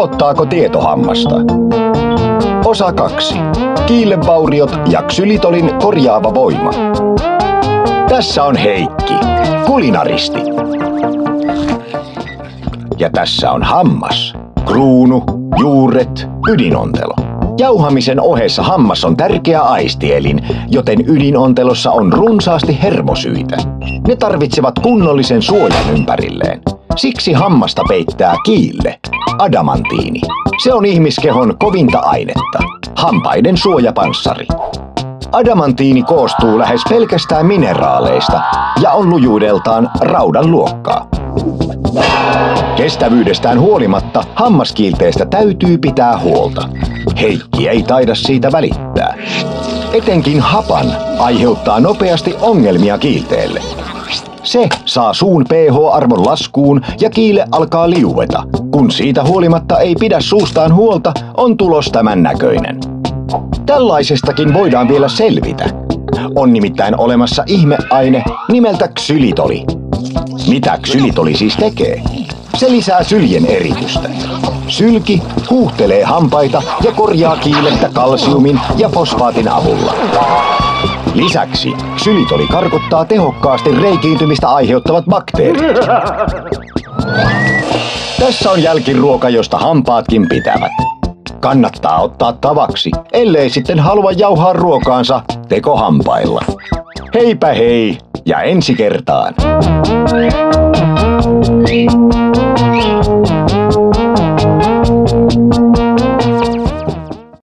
Pelottaako tietohammasta? Osa 2. Kiillevauriot ja ksylitolin korjaava voima. Tässä on Heikki, kulinaristi. Ja tässä on hammas, kruunu, juuret, ydinontelo. Jauhamisen ohessa hammas on tärkeä aistielin, joten ydinontelossa on runsaasti hermosyitä. Ne tarvitsevat kunnollisen suojan ympärilleen. Siksi hammasta peittää kiille, adamantiini. Se on ihmiskehon kovinta ainetta, hampaiden suojapanssari. Adamantiini koostuu lähes pelkästään mineraaleista ja on lujuudeltaan raudan luokkaa. Kestävyydestään huolimatta hammaskiilteestä täytyy pitää huolta. Heikki ei taida siitä välittää. Etenkin hapan aiheuttaa nopeasti ongelmia kiilteelle. Se saa suun pH-arvon laskuun ja kiile alkaa liueta. Kun siitä huolimatta ei pidä suustaan huolta, on tulos tämän näköinen. Tällaisestakin voidaan vielä selvitä. On nimittäin olemassa ihmeaine nimeltä ksylitoli. Mitä ksylitoli siis tekee? Se lisää syljen eritystä. Sylki huuhtelee hampaita ja korjaa kiilettä kalsiumin ja fosfaatin avulla. Lisäksi ksylitoli karkottaa tehokkaasti reikiintymistä aiheuttavat bakteerit. Tässä on jälkiruoka, josta hampaatkin pitävät. Kannattaa ottaa tavaksi, ellei sitten halua jauhaa ruokaansa tekohampailla. Heipä hei ja ensi kertaan!